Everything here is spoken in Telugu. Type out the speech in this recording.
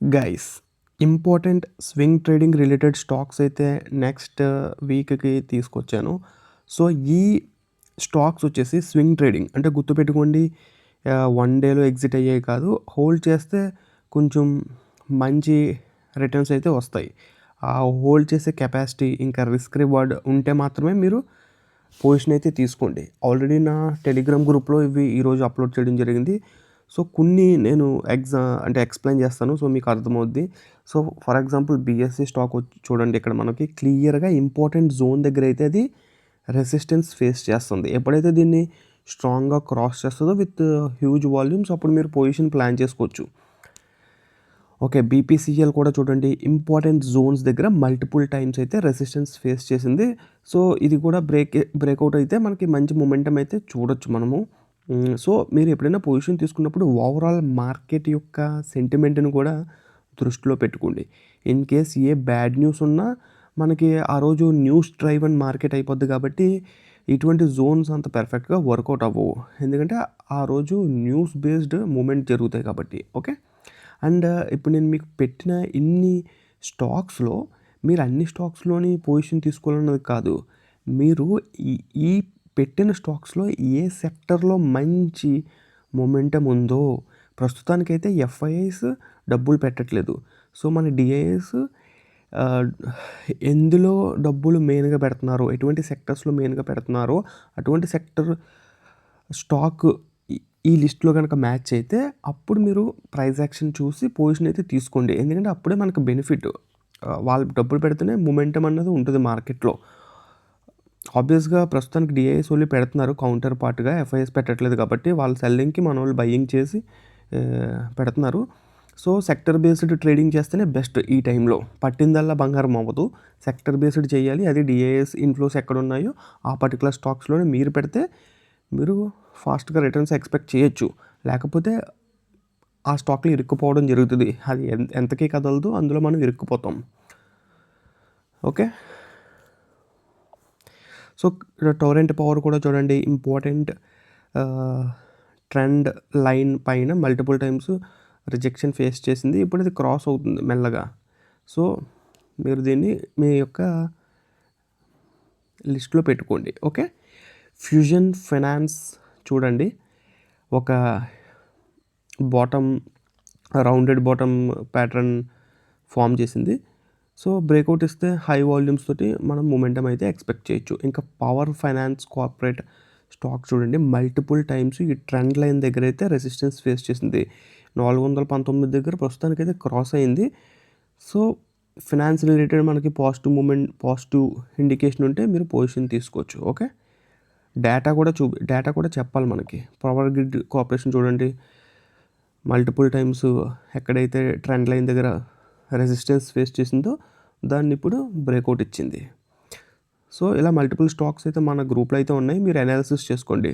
Guys, important swing trading related stocks అయితే నెక్స్ట్ వీక్‌కి తీసుకొచ్చాను. సో, ఈ స్టాక్స్ వచ్చేసి స్వింగ్ ట్రేడింగ్ అంటే గుర్తుపెట్టుకోండి, వన్ డేలో ఎగ్జిట్ అయ్యేవి కాదు. హోల్డ్ చేస్తే కొంచెం మంచి రిటర్న్స్ అయితే వస్తాయి. ఆ హోల్డ్ చేసే కెపాసిటీ ఇంకా రిస్క్ రివార్డ్ ఉంటే మాత్రమే మీరు పొజిషన్ అయితే తీసుకోండి. ఆల్రెడీ నా టెలిగ్రామ్ గ్రూప్‌లో ఇవి ఈరోజు అప్లోడ్ చేయడం జరిగింది. సో, కొన్ని నేను అంటే ఎక్స్‌ప్లెయిన్ చేస్తాను. సో, మీకు అర్థమవుద్ది. So, for example BSC stock చూడండి, ఇక్కడ మనకి క్లియర్‌గా ఇంపార్టెంట్ జోన్ దగ్గర అయితే అది రెసిస్టెన్స్ ఫేస్ చేస్తుంది. ఎప్పుడైతే దీన్ని స్ట్రాంగ్‌గా క్రాస్ చేస్తుందో విత్ హ్యూజ్ వాల్యూమ్స్, అప్పుడు మీరు పొజిషన్ ప్లాన్ చేసుకోవచ్చు. ఓకే, బీపీసీఎల్ కూడా చూడండి, ఇంపార్టెంట్ జోన్స్ దగ్గర మల్టిపుల్ టైమ్స్ అయితే రెసిస్టెన్స్ ఫేస్ చేసింది. సో, ఇది కూడా బ్రేక్అవుట్ అయితే మనకి మంచి మొమెంటమ్ అయితే చూడొచ్చు మనము. సో, మీరు ఎప్పుడైనా పొజిషన్ తీసుకున్నప్పుడు ఓవరాల్ మార్కెట్ యొక్క సెంటిమెంట్‌ని కూడా దృష్టిలో పెట్టుకోండి. In case A bad news ఉన్నా మనకి ఆ రోజు న్యూస్ డ్రైవెన్ మార్కెట్ అయిపోద్ది కాబట్టి ఇటువంటి జోన్స్ అంత పర్ఫెక్ట్‌గా వర్కౌట్ అవ్వవు. ఎందుకంటే ఆ రోజు న్యూస్ బేస్డ్ మూమెంట్ జరుగుతాయి కాబట్టి. ఓకే. అండ్ ఇప్పుడు నేను మీకు పెట్టిన ఇన్ని స్టాక్స్‌లో మీరు అన్ని స్టాక్స్‌లోని పొజిషన్ తీసుకోవాలన్నది కాదు. మీరు ఈ ఈ పెట్టిన స్టాక్స్‌లో ఏ సెక్టర్‌లో మంచి మొమెంటమ్ ఉందో, ప్రస్తుతానికైతే ఎఫ్ఐఐస్ డబ్బులు పెట్టట్లేదు. సో, మన డిఐఎస్ ఆహ్, ఎందులో డబ్బులు మెయిన్‌గా పెడుతున్నారో, ఎటువంటి సెక్టర్స్‌లో మెయిన్‌గా పెడుతున్నారో అటువంటి సెక్టర్ స్టాక్ ఈ ఈ లిస్ట్‌లో గనక మ్యాచ్ అయితే అప్పుడు మీరు ప్రైస్ యాక్షన్ చూసి పొజిషన్ అయితే తీసుకోండి. ఎందుకంటే అప్పుడే మనకు బెనిఫిట్. వాళ్ళు డబ్బులు పెడితేనే మొమెంటమ్ అన్నది ఉంటది మార్కెట్‌లో. ఆబ్వియస్‌గా ప్రస్తుతానికి డిఐఎస్ ఓన్లీ పెడుతున్నారు కౌంటర్ పార్ట్‌గా. ఎఫ్ఐఎస్ పెట్టట్లేదు కాబట్టి వాళ్ళ సెల్లింగ్‌కి మనోళ్ళు బయింగ్ చేసి పెడుతున్నారు. సో, సెక్టర్ బేస్డ్ ట్రేడింగ్ చేస్తేనే బెస్ట్ ఈ టైంలో. పట్టిందల్లా బంగారం అవ్వదు. సెక్టర్ బేస్డ్ చేయాలి. అది డిఐఎస్ ఇన్‌ఫ్లోస్ ఎక్కడున్నాయో ఆ పర్టిక్యులర్ స్టాక్స్‌లోనే మీరు పెడితే మీరు ఫాస్ట్‌గా రిటర్న్స్ ఎక్స్‌పెక్ట్ చేయొచ్చు. లేకపోతే ఆ స్టాక్‌లో ఇరుక్కుపోవడం జరుగుతది. అది ఎంతకీ కదలదు. అందులో మనం ఇరుక్కుపోతాం. ఓకే. సో, టొరెంట్ పవర్ కూడా చూడండి, ఇంపార్టెంట్ ట్రెండ్ లైన్ పైన మల్టిపుల్ టైమ్స్ రిజెక్షన్ ఫేస్ చేసింది. ఇప్పుడు ఇది క్రాస్ అవుతుంది మెల్లగా. సో, మీరు దీన్ని మీ యొక్క లిస్ట్‌లో పెట్టుకోండి. ఓకే. ఫ్యూజన్ ఫైనాన్స్ చూడండి, ఒక bottom rounded bottom pattern form చేసింది. సో, బ్రేక్అవుట్ ఇస్తే హై వాల్యూమ్స్ తోటి మనం మొమెంటమ్ అయితే ఎక్స్‌పెక్ట్ చేయొచ్చు. ఇంకా పవర్ ఫైనాన్స్ కార్పొరేట్ స్టాక్ చూడండి, మల్టిపుల్ టైమ్స్ ఈ ట్రెండ్ లైన్ దగ్గర అయితే రెసిస్టెన్స్ ఫేస్ చేసింది. 419 దగ్గర ప్రస్తుతానికైతే క్రాస్ అయింది. సో, ఫినాన్స్ రిలేటెడ్ మనకి పాజిటివ్ ఇండికేషన్ ఉంటే మీరు పొజిషన్ తీసుకోవచ్చు. ఓకే. డేటా కూడా చెప్పాలి మనకి. పవర్ గ్రిడ్ కార్పొరేషన్ చూడండి, మల్టిపుల్ టైమ్స్ ఎక్కడైతే ట్రెండ్ లైన్ దగ్గర రెసిస్టెన్స్ ఫేస్ చేసిందో దాన్ని ఇప్పుడు బ్రేక్అవుట్ ఇచ్చింది. సో, ఇలా మల్టిపుల్ స్టాక్స్ అయితే మన గ్రూప్‌లో అయితే ఉన్నాయి. మీరు అనాలిసిస్ చేసుకోండి.